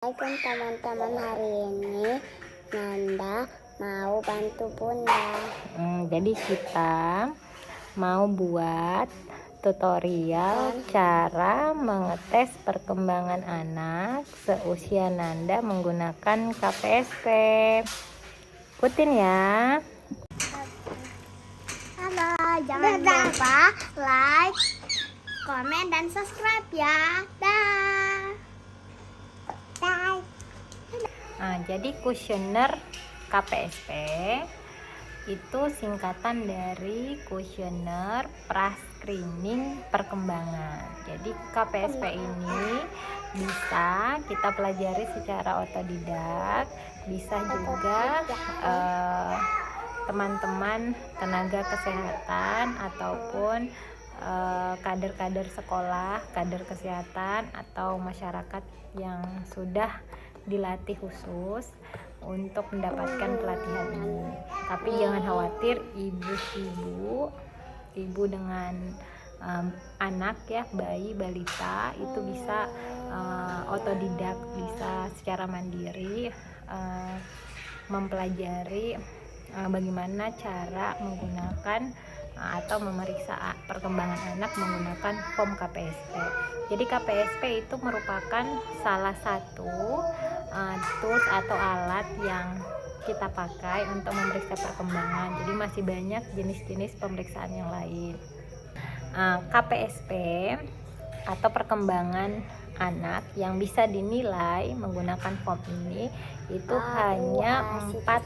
Assalamualaikum teman-teman, hari ini Nanda mau bantu Bunda. Jadi kita mau buat tutorial cara mengetes perkembangan anak seusia Nanda menggunakan KPSP. Ikutin ya. Halo, jangan lupa like, komen, dan subscribe ya. Dah. Jadi kuesioner KPSP itu singkatan dari kuesioner pra-screening perkembangan. Jadi KPSP ini bisa kita pelajari secara otodidak, bisa juga teman-teman tenaga kesehatan ataupun kader-kader sekolah, kader kesehatan atau masyarakat yang sudah dilatih khusus untuk mendapatkan pelatihan ini. Tapi jangan khawatir, ibu dengan anak ya, bayi, balita itu bisa otodidak, bisa secara mandiri mempelajari bagaimana cara menggunakan atau memeriksa perkembangan anak menggunakan form KPSP. Jadi KPSP itu merupakan salah satu tools atau alat yang kita pakai untuk memeriksa perkembangan. Jadi masih banyak jenis-jenis pemeriksaan yang lain. KPSP atau perkembangan anak yang bisa dinilai menggunakan form ini itu hanya empat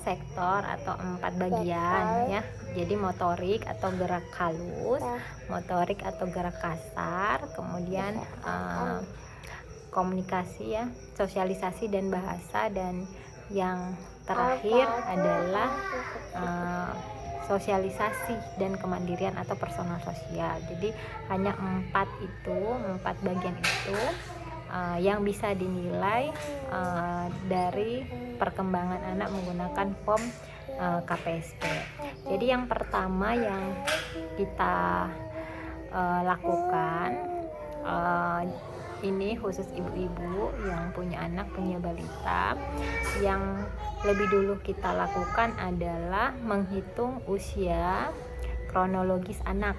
sektor atau 4 bagian ya. Jadi motorik atau gerak halus, motorik atau gerak kasar, kemudian komunikasi ya, sosialisasi dan bahasa, dan yang terakhir adalah sosialisasi dan kemandirian atau personal sosial. Jadi hanya 4 bagian itu yang bisa dinilai dari perkembangan anak menggunakan form KPSP. Jadi yang pertama yang kita lakukan, ini khusus ibu-ibu yang punya anak, punya balita, yang lebih dulu kita lakukan adalah menghitung usia kronologis anak.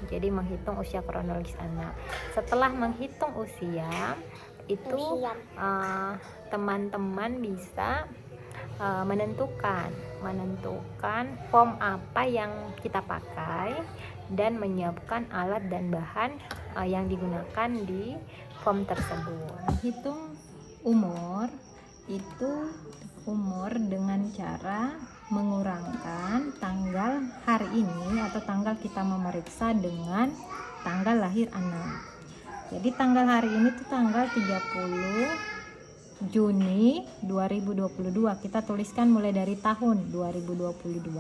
Jadi menghitung usia kronologis anak. Setelah menghitung usia itu teman-teman bisa menentukan form apa yang kita pakai dan menyiapkan alat dan bahan yang digunakan di form tersebut. Hitung umur itu dengan cara mengurangkan tanggal hari ini atau tanggal kita memeriksa dengan tanggal lahir anak. Jadi tanggal hari ini tuh tanggal 30 Juni 2022. Kita tuliskan mulai dari tahun 2022,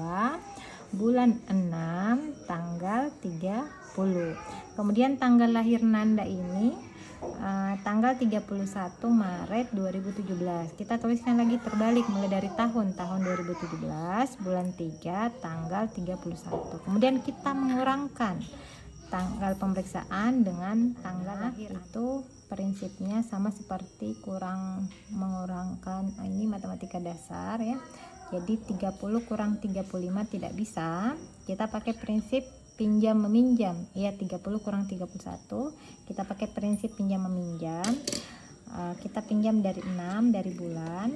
bulan 6, tanggal 30. Kemudian tanggal lahir Nanda ini tanggal 31 Maret 2017. Kita tuliskan lagi terbalik mulai dari tahun 2017, bulan 3, tanggal 31. Kemudian kita mengurangkan tanggal pemeriksaan dengan tanggal lahir. Itu prinsipnya sama seperti mengurangkan ini matematika dasar ya. Jadi 30 kurang 35 tidak bisa. Kita pakai prinsip pinjam meminjam ya, 30 kurang 31 kita pakai prinsip pinjam meminjam. Kita pinjam dari 6 dari bulan,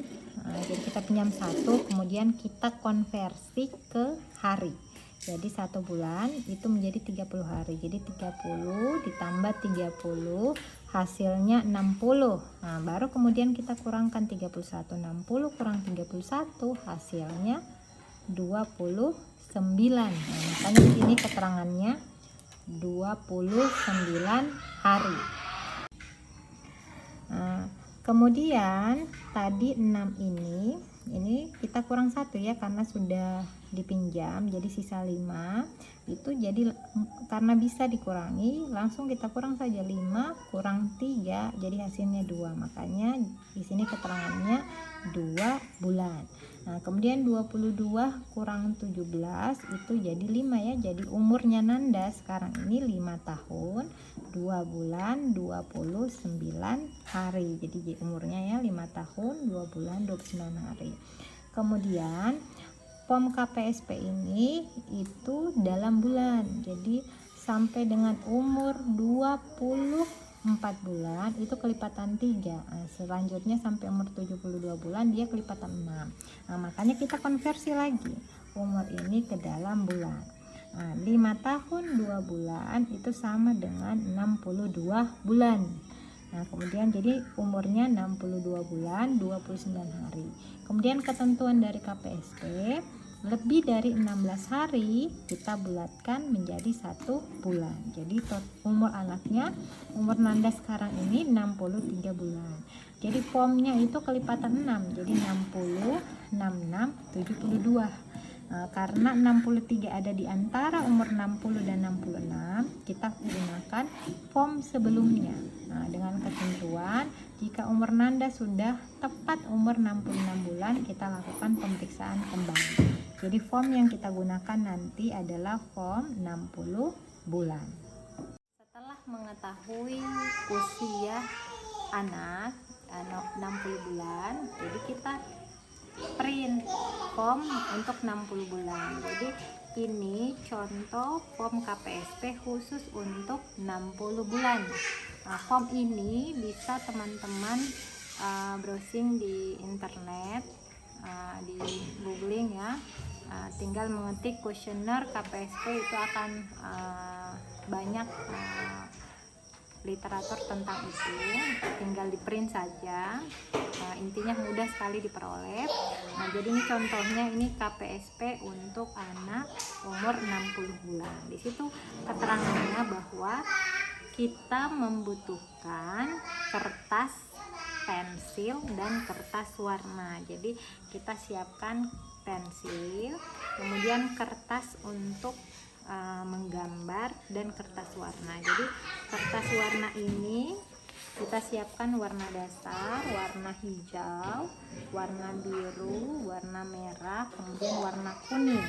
jadi kita pinjam 1, kemudian kita konversi ke hari. Jadi 1 bulan itu menjadi 30 hari. Jadi 30 ditambah 30 hasilnya 60. Nah, baru kemudian kita kurangkan 31. 60 kurang 31 hasilnya 29. Nah, makanya di sini keterangannya 29 hari. Nah, kemudian tadi 6 ini kita kurang 1 ya, karena sudah dipinjam, jadi sisa 5. Itu jadi karena bisa dikurangi, langsung kita kurang saja. 5 kurang 3 jadi hasilnya 2. Makanya di sini keterangannya 2 bulan. Nah, kemudian 22 kurang 17 itu jadi 5 ya. Jadi umurnya Nanda sekarang ini 5 tahun, 2 bulan, 29 hari. Jadi umurnya ya 5 tahun, 2 bulan, 29 hari. Kemudian POM KPSP ini itu dalam bulan. Jadi sampai dengan umur 24 bulan itu kelipatan 3. Nah, selanjutnya sampai umur 72 bulan dia kelipatan 6. Nah, makanya kita konversi lagi umur ini ke dalam bulan. Nah, 5 tahun 2 bulan itu sama dengan 62 bulan. Nah, kemudian jadi umurnya 62 bulan 29 hari. Kemudian ketentuan dari KPSP, lebih dari 16 hari kita bulatkan menjadi 1 bulan. Jadi umur anaknya, umur Nanda sekarang ini 63 bulan. Jadi POM-nya itu kelipatan 6. Jadi 60, 66, 72. Karena 63 ada di antara umur 60 dan 66, kita gunakan POM sebelumnya. Nah, dengan ketentuan jika umur Nanda sudah tepat umur 66 bulan, kita lakukan pemeriksaan kembali. Jadi form yang kita gunakan nanti adalah form 60 bulan. Setelah mengetahui usia anak 60 bulan, jadi kita print form untuk 60 bulan. Jadi ini contoh form KPSP khusus untuk 60 bulan. Nah, form ini bisa teman-teman browsing di internet, di googling ya. Tinggal mengetik kuesioner KPSP, itu akan banyak literatur tentang itu, tinggal di print saja. Intinya mudah sekali diperoleh. Nah, jadi ini contohnya, ini KPSP untuk anak umur 60 bulan. Di situ keterangannya bahwa kita membutuhkan kertas, pensil, dan kertas warna. Jadi kita siapkan pensil, kemudian kertas untuk menggambar, dan kertas warna. Jadi kertas warna ini kita siapkan warna dasar, warna hijau, warna biru, warna merah, kemudian warna kuning.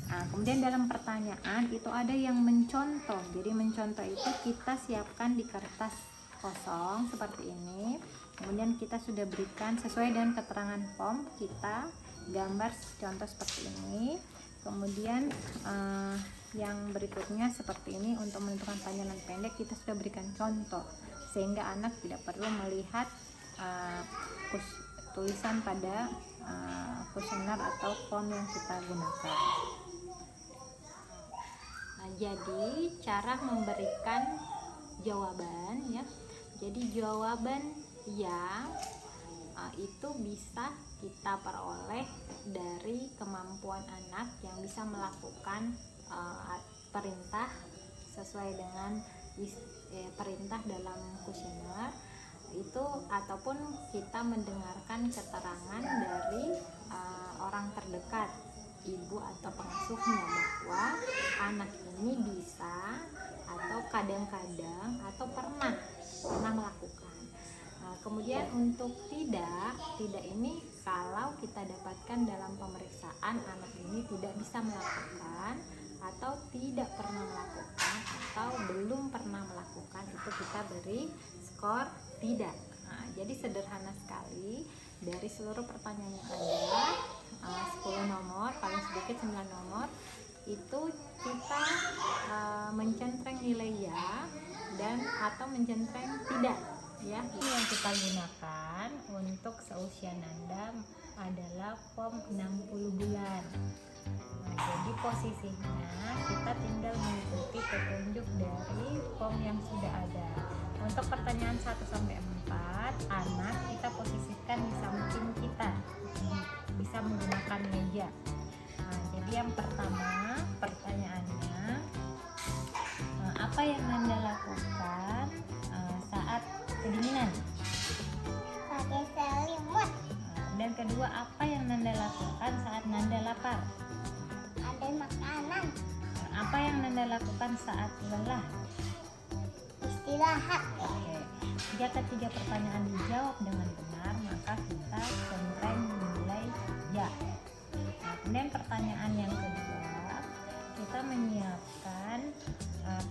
Nah, kemudian dalam pertanyaan itu ada yang mencontoh. Jadi mencontoh itu kita siapkan di kertas kosong seperti ini. Kemudian kita sudah berikan sesuai dengan keterangan form, kita gambar contoh seperti ini. Kemudian yang berikutnya seperti ini, untuk menentukan panjang dan pendek kita sudah berikan contoh sehingga anak tidak perlu melihat tulisan pada kuesioner atau form yang kita gunakan. Nah, jadi cara memberikan jawaban ya. Jadi jawaban yang itu bisa kita peroleh dari kemampuan anak yang bisa melakukan perintah sesuai dengan perintah dalam kuesioner itu, ataupun kita mendengarkan keterangan dari orang terdekat, ibu atau pengasuhnya, bahwa anak ini bisa atau kadang-kadang atau pernah melakukan. Kemudian untuk tidak ini kalau kita dapatkan dalam pemeriksaan anak ini tidak bisa melakukan atau tidak pernah melakukan atau belum pernah melakukan, itu kita beri skor tidak. Nah, jadi sederhana sekali, dari seluruh pertanyaan yang ada 10 nomor, paling sedikit 9 nomor, itu kita mencentreng nilai ya dan atau mencentreng tidak ya. Ini yang kita gunakan untuk seusia Nanda adalah form 60 bulan. Nah, jadi posisinya kita tinggal mengikuti petunjuk dari form yang sudah ada. Untuk pertanyaan 1 sampai 4, anak kita posisikan di samping kita, bisa menggunakan meja. Nah, jadi yang pertama pertanyaannya, apa yang Nanda lakukan saat kedinginan? Pakai selimut. Dan kedua, apa yang Nanda lakukan saat Nanda lapar? Ada makanan. Apa yang Nanda lakukan saat lelah? Istirahat. Oke. Jika ketiga pertanyaan dijawab dengan benar, maka kita centreng nilai ya. Nah, kemudian pertanyaan yang kedua, kita menyiapkan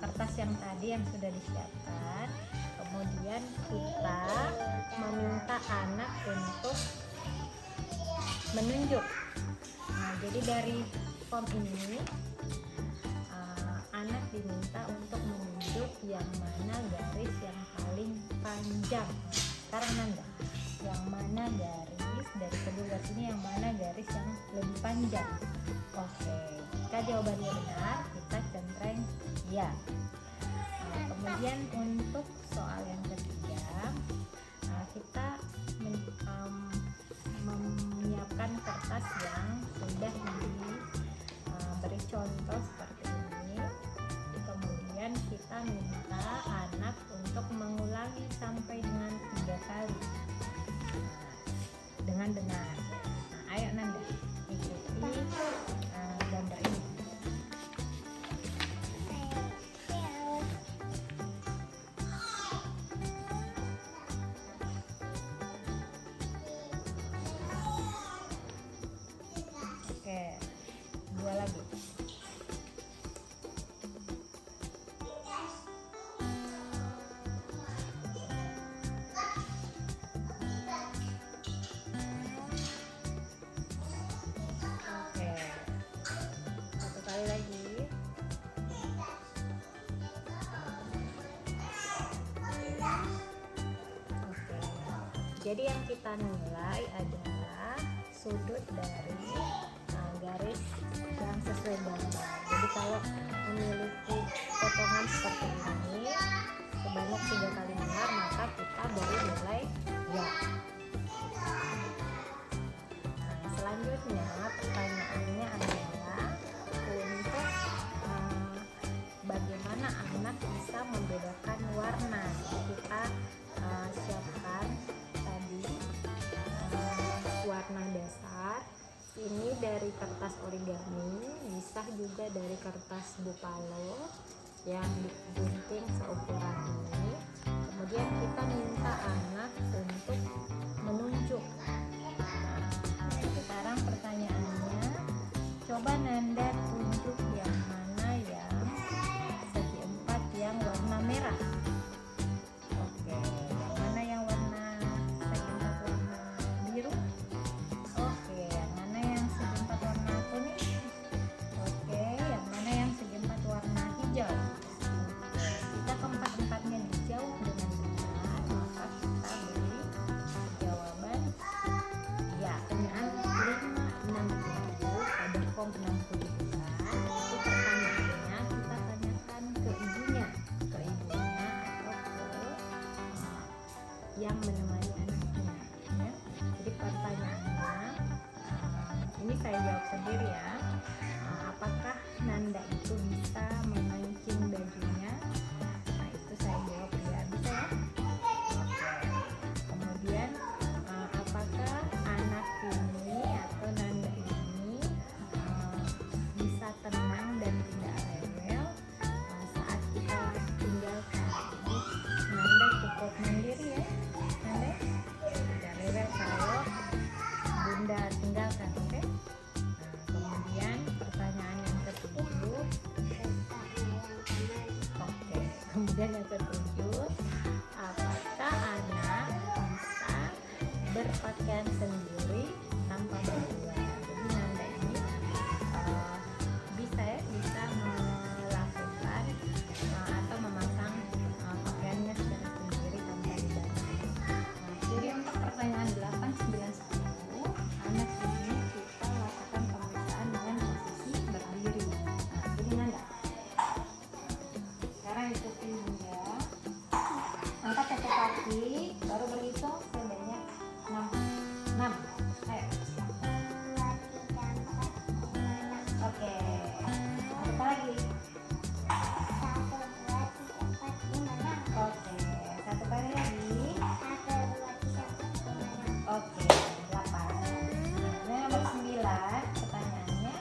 kertas yang tadi yang sudah disiapkan. Kemudian kita meminta anak untuk menunjuk. Nah, jadi dari form ini anak diminta untuk menunjuk yang mana garis yang paling panjang. Sekarang Nanda, yang mana garis dari kedua garis ini, yang mana garis yang lebih panjang? Oke, jika jawabannya benar, kita centreng ya. Kemudian untuk soal yang ketiga, kita menyiapkan kertas yang sudah diberi contoh seperti ini. Kemudian kita minta anak untuk mengulangi sampai dengan 3 kali dengan benar. Nah, ayo Nanda ikuti gambar ini. Oke, 2 lagi. Lagi. Oke. Jadi yang kita nilai adalah sudut dari garis yang sesuai gambar. Jadi kalau memiliki potongan seperti ini sebanyak 3 kali benar, maka kita baru nilai ya. Nah, selanjutnya pertanyaannya adalah untuk bagaimana anak bisa membedakan warna. Kita siapkan tadi warna dasar. Ini dari kertas origami, bisa juga dari kertas Bupalo yang digunting seukuran ini. Kemudian kita minta anak untuk menunjuk. Nah, sekarang pertanyaannya, coba Nanda tunjuk yang mana yang segi 4 yang warna merah. Oke, yang mana yang warna segi 4 warna biru? Oke, yang mana yang segi 4 warna kuning? Oke, yang mana yang segi 4 warna hijau? Jika keempat-empatnya dijawab dengan benar, maka kita beri jawaban ya. Pertanyaan 567 pada form 62. Itu pertanyaannya kita tanyakan ke ibunya atau ke yang menemani anaknya ya. Jadi pertanyaannya ini saya jawab sendiri ya. Apakah Nanda itu bisa memancing bajunya? Nah, itu saya jawab ya, bisa ya. Oke. Kemudian apakah anak ini atau Nanda ini bisa tenang dan tidak rewel saat kita tinggalkan? Jadi Nanda cukup mandiri ya, Nanda tidak rewel kalau Bunda tinggalkan, oke? Nah, kemudian pertanyaan yang ketujuh. Oke, kemudian yang ketujuh, apakah anak bisa berpakaian sendiri tanpa bantuan? Jadi Nanda ini bisa melakukan atau memasang pakaiannya secara sendiri tanpa dibantu. Jadi untuk pertanyaan 8, 9, 10, anak ini kita lakukan pemeriksaan dengan posisi berdiri. Nah, jadi Nanda sekarang ikuti Bunda, angkat satu kaki, baru berhitung sebanyak 6. Ayo. Oke, apa lagi? Oke, satu kali lagi. Oke, 8. Nah, nomor 9, pertanyaannya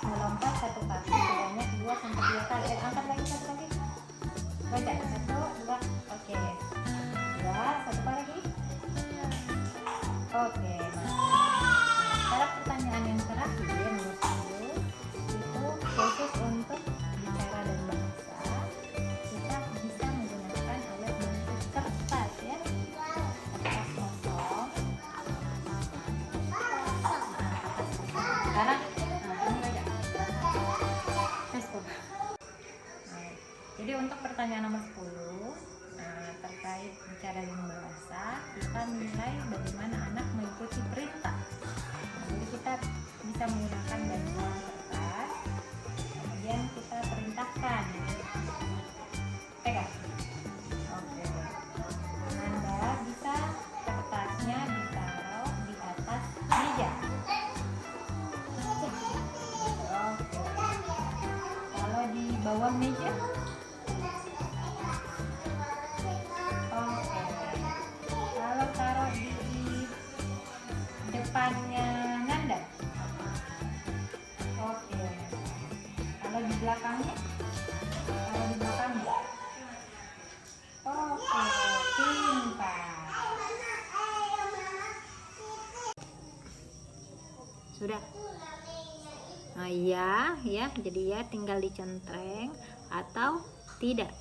melompat satu kaki sebanyak 2 sampai 3 kali. Angkat lagi satu kaki. Baca 1, 2, oke. 2, satu kali lagi. nomor 10 terkait bicara dengan bahasa, kita nilai bagaimana anak mengikuti perintah. Jadi kita bisa menggunakan bantuan kertas, kemudian kita perintahkan. Pegang. Oke. Anda bisa kertasnya ditaruh di atas meja. Oke. Kalau di bawah meja? Oke. Kalau taruh di depannya Nanda? Oke. Kalau di belakangnya? Kalau di belakangnya? Oke, pintar. Sudah. Nah, iya, ya. Jadi ya tinggal dicentreng atau tidak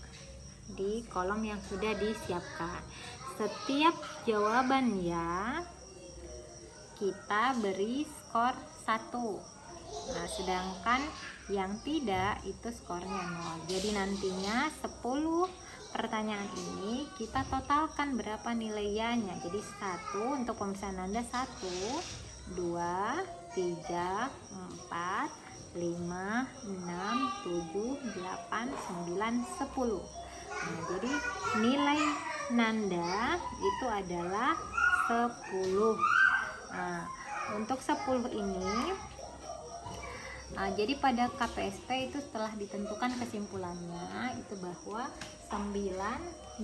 di kolom yang sudah disiapkan. Setiap jawaban ya kita beri skor 1. Nah, sedangkan yang tidak itu skornya 0. Jadi nantinya 10 pertanyaan ini kita totalkan berapa nilainya. Jadi 1 untuk pemeriksaan Anda 1, 2, 3, 4, 5, 6, 7, 8, 9, 10. Nah, jadi nilai Nanda itu adalah 10. Nah, untuk 10 ini jadi pada KPSP itu setelah ditentukan kesimpulannya itu bahwa 9,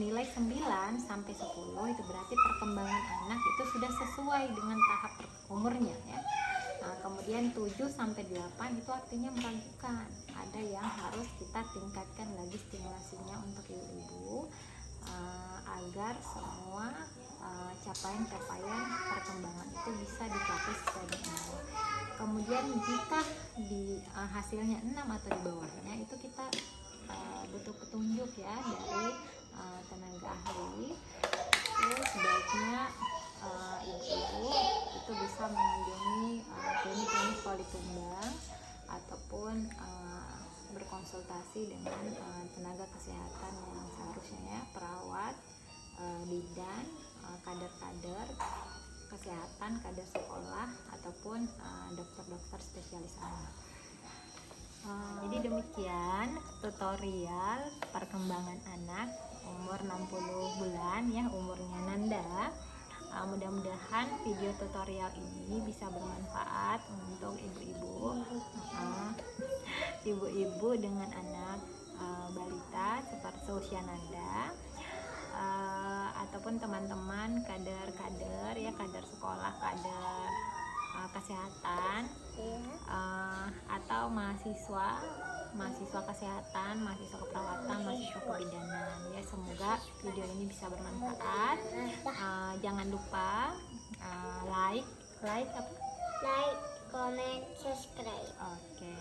nilai 9 sampai 10 itu berarti perkembangan anak itu sudah sesuai dengan tahap umurnya ya. Nah, kemudian 7 sampai 8 itu artinya meragukan. Ada yang harus kita tingkatkan lagi stimulasinya untuk ibu-ibu agar semua capaian-capaian perkembangan itu bisa dicapai sesuai dengan Allah. Kemudian jika di hasilnya 6 atau di bawahnya itu kita butuh petunjuk ya dari tenaga ahli. Itu sebaiknya ibu-ibu itu bisa mengunjungi klinik-klinik Politumbang ataupun berkonsultasi dengan tenaga kesehatan yang seharusnya ya, perawat, bidan, kader-kader kesehatan, kader sekolah ataupun dokter-dokter spesialis anak. Jadi demikian tutorial perkembangan anak umur 60 bulan ya, umurnya Nanda. Mudah-mudahan video tutorial ini bisa bermanfaat untuk ibu-ibu ibu-ibu dengan anak balita seperti usia Nanda, ataupun teman-teman kader-kader ya, kader sekolah, kader kesehatan, atau mahasiswa kesehatan, mahasiswa keperawatan, mahasiswa kebidanan ya. Semoga video ini bisa bermanfaat. Jangan lupa like, comment, subscribe. Oke.